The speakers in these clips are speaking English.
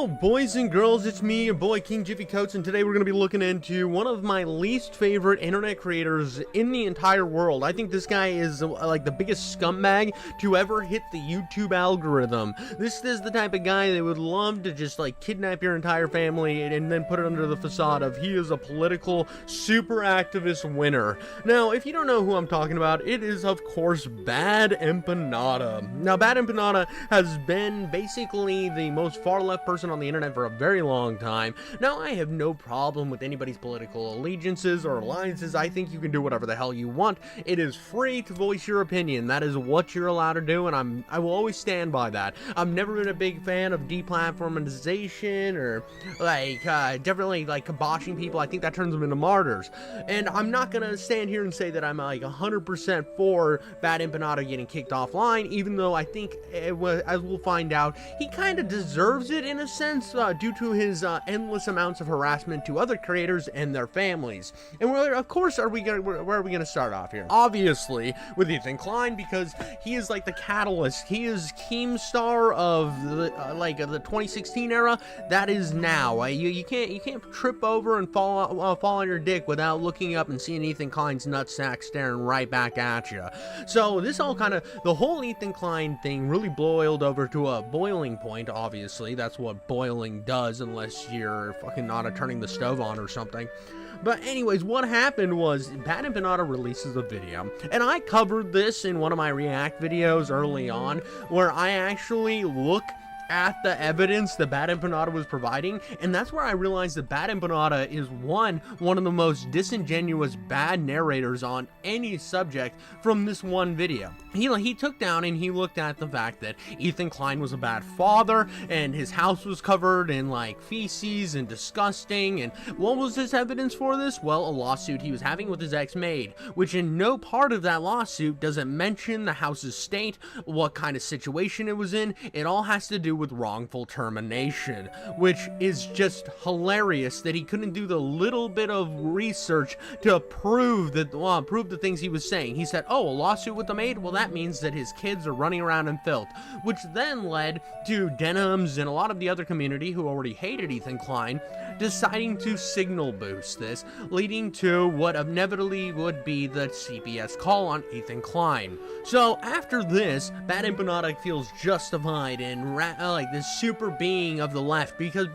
Hello boys and girls, it's me, your boy King Jiffy Coats, and today we're going to be looking into one of my least favorite internet creators in the entire world. I think this guy is like the biggest scumbag to ever hit the YouTube algorithm. This is the type of guy that would love to just like kidnap your entire family and then put it under the facade of he is a political super activist winner. Now, if you don't know who I'm talking about, it is of course Bad Empanada. Now, Bad Empanada has been basically the most far left person on the internet for a very long time. Now, I have no problem with anybody's political allegiances or alliances. I think you can do whatever the hell you want. It is free to voice your opinion. That is what you're allowed to do, and I will always stand by that. I've never been a big fan of deplatformization or definitely like kiboshing people. I think that turns them into martyrs. And I'm not gonna stand here and say that I'm like 100% for Bad Empanada getting kicked offline, even though I think, as we'll find out, he kind of deserves it in a sense, due to his endless amounts of harassment to other creators and their families. And where are we gonna start off here? Obviously with Ethan Klein, because he is like the catalyst. He is Keemstar of the the 2016 era. That is now. You can't trip over and fall on your dick without looking up and seeing Ethan Klein's nutsack staring right back at you. So this all the whole Ethan Klein thing really boiled over to a boiling point. Obviously, that's what boiling does, unless you're fucking not turning the stove on or something. But anyways, what happened was Bad Empanada releases a video, and I covered this in one of my React videos early on, where I actually look at the evidence that Bad Empanada was providing, and that's where I realized that Bad Empanada is one of the most disingenuous bad narrators on any subject from this one video. He took down and he looked at the fact that Ethan Klein was a bad father, and his house was covered in like feces and disgusting, and what was his evidence for this? Well, a lawsuit he was having with his ex-maid, which in no part of that lawsuit does it mention the house's state, what kind of situation it was in. It all has to do with wrongful termination, which is just hilarious that he couldn't do the little bit of research to prove the things he was saying. He said, oh, a lawsuit with the maid? Well, that means that his kids are running around in filth, which then led to Denims and a lot of the other community who already hated Ethan Klein deciding to signal boost this, leading to what inevitably would be the CPS call on Ethan Klein. So after this, Bad Empanada feels justified in like this super being of the left, because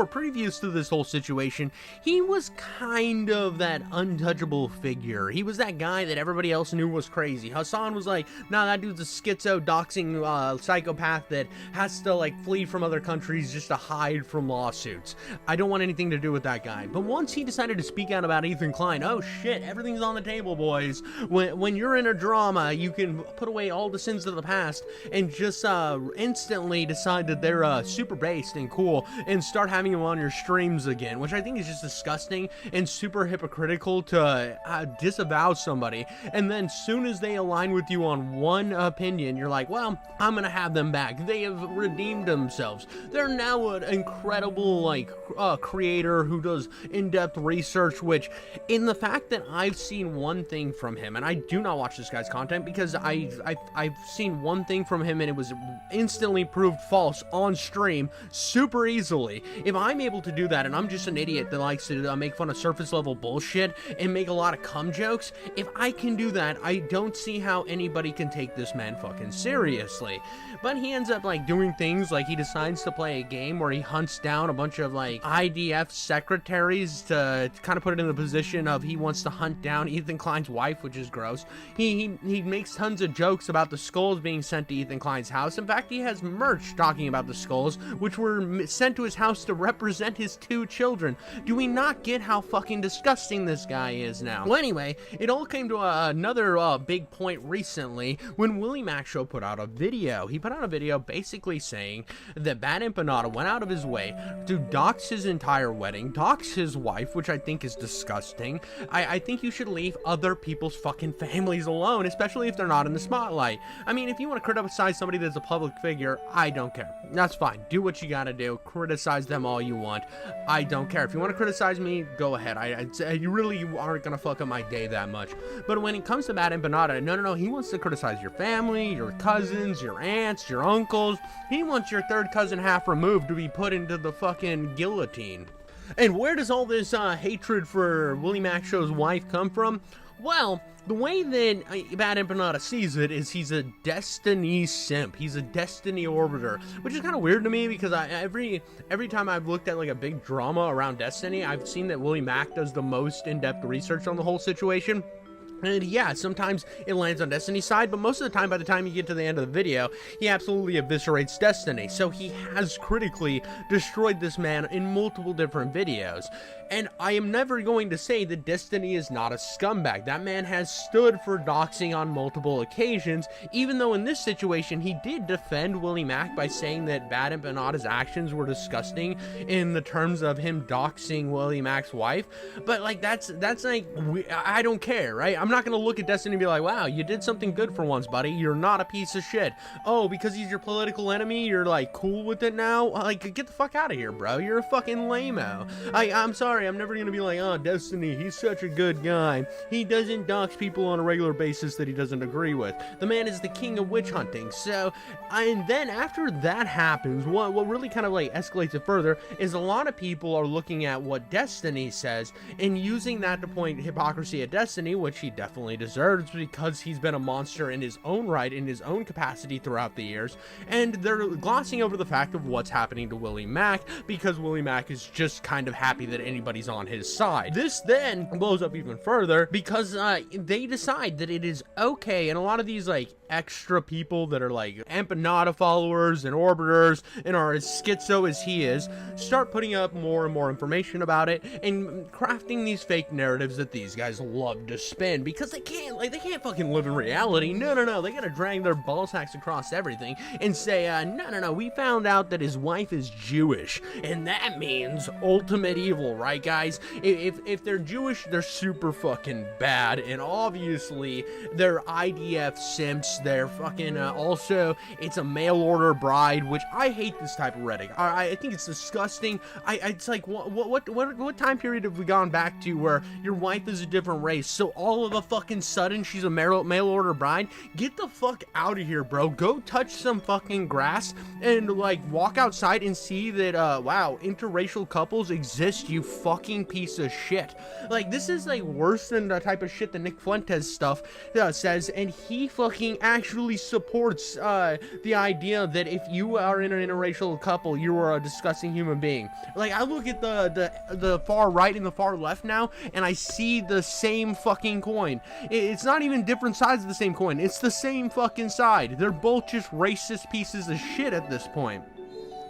previous to this whole situation, he was kind of that untouchable figure. He was that guy that everybody else knew was crazy. Hasan was like, nah, that dude's a schizo doxing psychopath that has to like flee from other countries just to hide from lawsuits. I don't want anything to do with that guy. But once he decided to speak out about Ethan Klein, oh shit, everything's on the table, boys. When you're in a drama, you can put away all the sins of the past and just instantly decide that they're super based and cool and start having them on your streams again, which I think is just disgusting and super hypocritical to disavow somebody, and then soon as they align with you on one opinion, you're like, well, I'm gonna have them back. They have redeemed themselves. They're now an incredible creator who does in-depth research, which in the fact that I've seen one thing from him, and I do not watch this guy's content because I've seen one thing from him and it was instantly proved false on stream super easily. If I'm able to do that, and I'm just an idiot that likes to make fun of surface level bullshit and make a lot of cum jokes, if I can do that, I don't see how anybody can take this man fucking seriously. But he ends up doing things like he decides to play a game where he hunts down a bunch of IDF secretaries to kind of put it in the position of he wants to hunt down Ethan Klein's wife, which is gross. He makes tons of jokes about the skulls being sent to Ethan Klein's house. In fact, he has merch talking about the skulls, which were sent to his house to represent his 2 children. Do we not get how fucking disgusting this guy is now? Well, anyway, it all came to another big point recently when WillyMacShow put out a video. He put out a video basically saying that Bad Empanada went out of his way to dox his entire wedding, dox his wife, which I think is disgusting. I think you should leave other people's fucking families alone, especially if they're not in the spotlight. I mean, if you want to criticize somebody that's a public figure, I don't care. care. That's fine. Do what you gotta do. Criticize them all you want. I don't care. If you want to criticize me, go ahead. You really aren't gonna fuck up my day that much. But when it comes to Bad Empanada, no, he wants to criticize your family, your cousins, your aunts, your uncles. He wants your third cousin half removed to be put into the fucking guillotine. And where does all this hatred for WillyMacShow's wife come from? Well, the way that Bad Empanada sees it is he's a Destiny simp. He's a Destiny orbiter, which is kind of weird to me because every time I've looked at like a big drama around Destiny, I've seen that WillyMac does the most in-depth research on the whole situation. And yeah, sometimes it lands on Destiny's side, but most of the time, by the time you get to the end of the video, he absolutely eviscerates Destiny. So he has critically destroyed this man in multiple different videos. And I am never going to say that Destiny is not a scumbag. That man has stood for doxing on multiple occasions, even though in this situation, he did defend WillyMac by saying that Bad Empanada's actions were disgusting in the terms of him doxing WillyMac's wife. But like, that's like, I don't care, right? I'm not going to look at Destiny and be like, wow, you did something good for once, buddy. You're not a piece of shit. Oh, because he's your political enemy, you're like cool with it now? Like, get the fuck out of here, bro. You're a fucking lame-o. I'm sorry. I'm never gonna be like, oh, Destiny, he's such a good guy. He doesn't dox people on a regular basis that he doesn't agree with. The man is the king of witch hunting. So, and then after that happens, what really kind of like escalates it further is a lot of people are looking at what Destiny says and using that to point hypocrisy at Destiny, which he definitely deserves because he's been a monster in his own right, in his own capacity throughout the years. And they're glossing over the fact of what's happening to WillyMac because WillyMac is just kind of happy that anybody's on his side. This then blows up even further because they decide that it is okay, and a lot of these like extra people that are like Empanada followers and orbiters and are as schizo as he is start putting up more and more information about it and crafting these fake narratives that these guys love to spin because they can't fucking live in reality. No, they gotta drag their ball sacks across everything and say no, we found out that his wife is Jewish and that means ultimate evil, right guys? If they're Jewish, they're super fucking bad, and obviously they're IDF simps. They're fucking also it's a mail order bride, which I hate this type of rhetoric. I think it's disgusting. It's like what time period have we gone back to where your wife is a different race, so all of a fucking sudden she's a mail order bride? Get the fuck out of here, bro. Go touch some fucking grass and like walk outside and see that wow, interracial couples exist, you fucking piece of shit. Like, this is like worse than the type of shit that Nick Fuentes stuff says, and he fucking actually supports the idea that if you are in an interracial couple, you are a disgusting human being. Like, I look at the far right and the far left now, and I see the same fucking coin. It's not even different sides of the same coin. It's the same fucking side. They're both just racist pieces of shit at this point.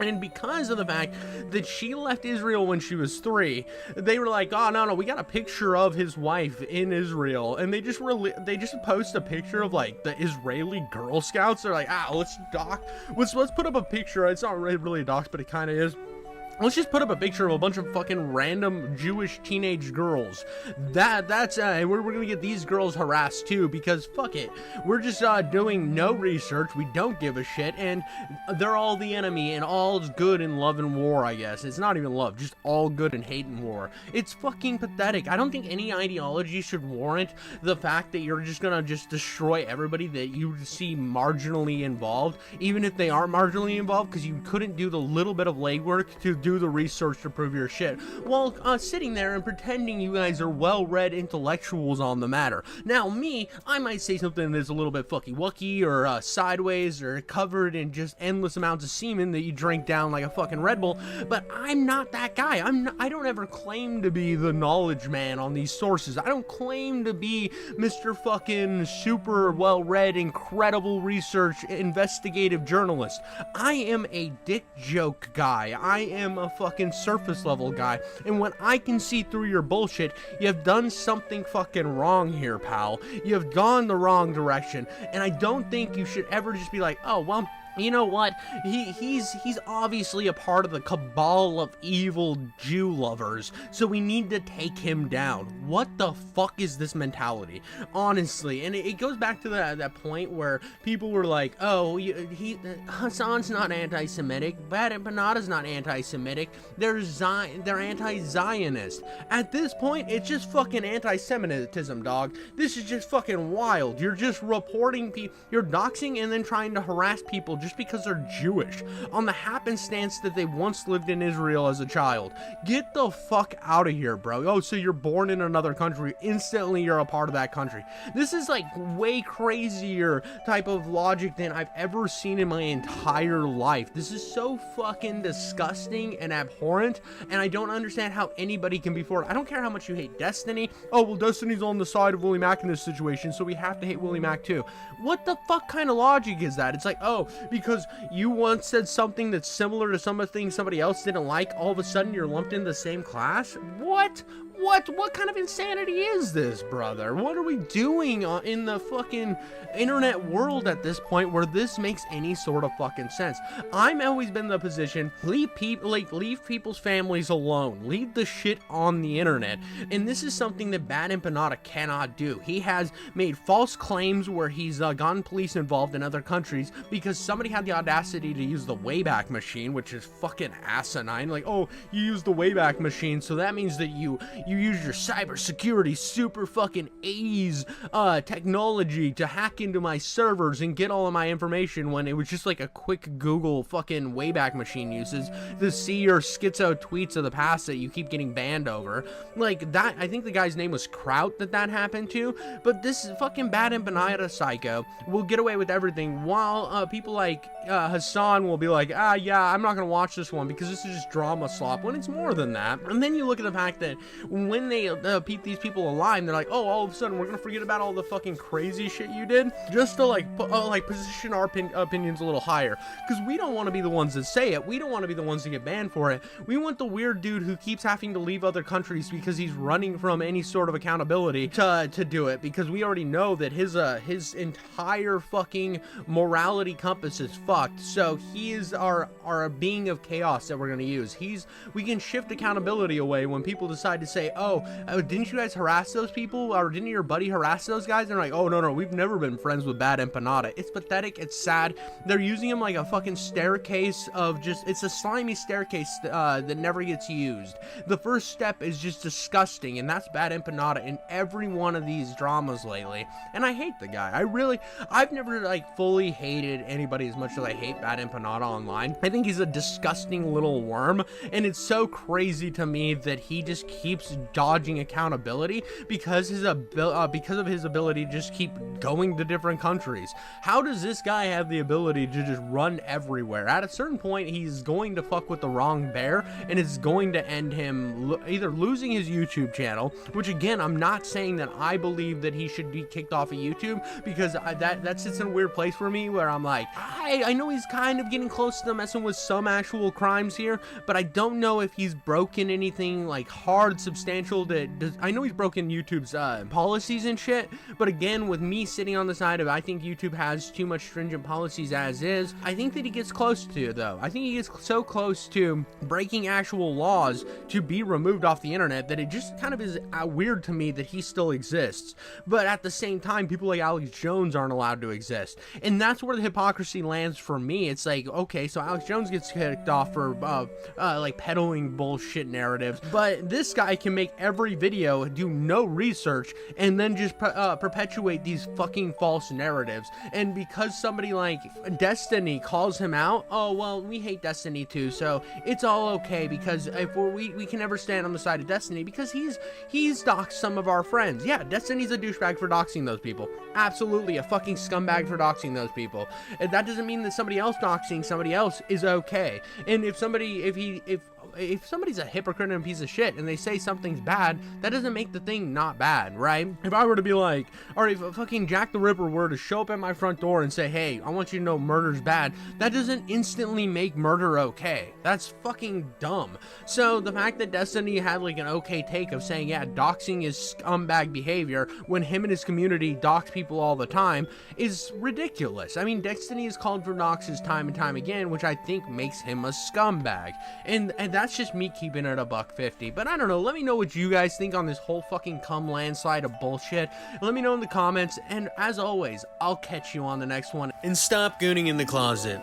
And because of the fact that she left Israel when she was 3, they were like, oh, no, we got a picture of his wife in Israel. And they just post a picture of like the Israeli Girl Scouts. They're like, let's put up a picture. It's not really a dox, but it kind of is. Let's just put up a picture of a bunch of fucking random Jewish teenage girls. That's we're gonna get these girls harassed too because fuck it. We're just doing no research. We don't give a shit, and they're all the enemy, and all's good in love and war. I guess it's not even love, just all good in hate and war. It's fucking pathetic. I don't think any ideology should warrant the fact that you're just gonna destroy everybody that you see marginally involved, even if they are marginally involved, because you couldn't do the little bit of legwork to do the research to prove your shit, while sitting there and pretending you guys are well-read intellectuals on the matter. Now, I might say something that's a little bit fucky-wucky or sideways or covered in just endless amounts of semen that you drink down like a fucking Red Bull, but I'm not that guy. I don't ever claim to be the knowledge man on these sources. I don't claim to be Mr. fucking super well-read, incredible research, investigative journalist. I am a dick joke guy. I am a fucking surface level guy, and when I can see through your bullshit, you have done something fucking wrong here, pal. You have gone the wrong direction, and I don't think you should ever just be like, oh, well, you know what? He's obviously a part of the cabal of evil Jew lovers, so we need to take him down. What the fuck is this mentality? Honestly, and it goes back to that point where people were like, oh, Hasan's not anti-Semitic, Bad Empanada's not anti-Semitic, they're anti-Zionist. At this point, it's just fucking anti-Semitism, dog. This is just fucking wild. You're just reporting people, you're doxing and then trying to harass people just because they're Jewish on the happenstance that they once lived in Israel as a child. Get the fuck out of here, bro. Oh, so you're born in another country, instantly you're a part of that country. This is like way crazier type of logic than I've ever seen in my entire life. This is so fucking disgusting and abhorrent, and I don't understand how anybody can be for it. I don't care how much you hate Destiny. Oh, well, Destiny's on the side of WillyMac in this situation, so we have to hate WillyMac too. What the fuck kind of logic is that? It's like, oh, because you once said something that's similar to some of the things somebody else didn't like, all of a sudden you're lumped in the same class? What kind of insanity is this, brother? What are we doing in the fucking internet world at this point where this makes any sort of fucking sense? I've always been in the position, leave people's families alone. Leave the shit on the internet. And this is something that Bad Empanada cannot do. He has made false claims where he's gotten police involved in other countries because somebody had the audacity to use the Wayback Machine, which is fucking asinine. Like, oh, you use the Wayback Machine, so that means that you use your cybersecurity super fucking 80s technology to hack into my servers and get all of my information, when it was just like a quick Google fucking Wayback Machine uses to see your schizo tweets of the past that you keep getting banned over. Like that, I think the guy's name was Kraut that happened to, but this fucking Bad Empanada psycho will get away with everything, while people like Hasan will be like, yeah, I'm not gonna watch this one because this is just drama slop, when it's more than that. And then you look at the fact that when they keep these people alive, they're like, oh, all of a sudden we're gonna forget about all the fucking crazy shit you did, just to like position our opinions a little higher, because we don't want to be the ones that say it. We don't want to be the ones to get banned for it. We want the weird dude who keeps having to leave other countries because he's running from any sort of accountability to do it, because we already know that his entire fucking morality compass is fucked. So he is our being of chaos that we're gonna use. We can shift accountability away when people decide to say, oh, didn't you guys harass those people, or didn't your buddy harass those guys? And they're like, oh, no, we've never been friends with Bad Empanada. It's pathetic. It's sad. They're using him like a fucking staircase of just, it's a slimy staircase that never gets used. The first step is just disgusting, and that's Bad Empanada in every one of these dramas lately. And I hate the guy. I've never like fully hated anybody as much as I hate Bad Empanada online. I think he's a disgusting little worm, and it's so crazy to me that he just keeps dodging accountability because of his ability to just keep going to different countries. How does this guy have the ability to just run everywhere? At a certain point, he's going to fuck with the wrong bear, and it's going to end him either losing his YouTube channel, which again, I'm not saying that I believe that he should be kicked off of YouTube, because that sits in a weird place for me where I'm like, I know he's kind of getting close to messing with some actual crimes here, but I don't know if he's broken anything like hard, substantial. I know he's broken YouTube's policies and shit, but again, with me sitting on the side of I think YouTube has too much stringent policies as is, I think that he gets close to, though. I think he gets so close to breaking actual laws to be removed off the internet that it just kind of is weird to me that he still exists. But at the same time, people like Alex Jones aren't allowed to exist, and that's where the hypocrisy lands for me. It's like, okay, so Alex Jones gets kicked off for like peddling bullshit narratives, but this guy can make every video, do no research, and then just perpetuate these fucking false narratives. And because somebody like Destiny calls him out, oh, well, we hate Destiny too, so it's all okay, because if we can never stand on the side of Destiny because he's doxed some of our friends. Yeah, Destiny's a douchebag for doxing those people. Absolutely a fucking scumbag for doxing those people. And that doesn't mean that somebody else doxing somebody else is okay. And if if somebody's a hypocrite and a piece of shit and they say something's bad, that doesn't make the thing not bad, right? If I were to be like, or if fucking Jack the Ripper were to show up at my front door and say, hey, I want you to know murder's bad, that doesn't instantly make murder okay. That's fucking dumb. So the fact that Destiny had like an okay take of saying, yeah, doxing is scumbag behavior when him and his community dox people all the time is ridiculous. I mean, Destiny has called for doxes time and time again, which I think makes him a scumbag. And that's just me keeping it a $1.50. But I don't know, let me know what you guys think on this whole fucking cum landslide of bullshit. Let me know in the comments, and as always, I'll catch you on the next one. And stop gooning in the closet.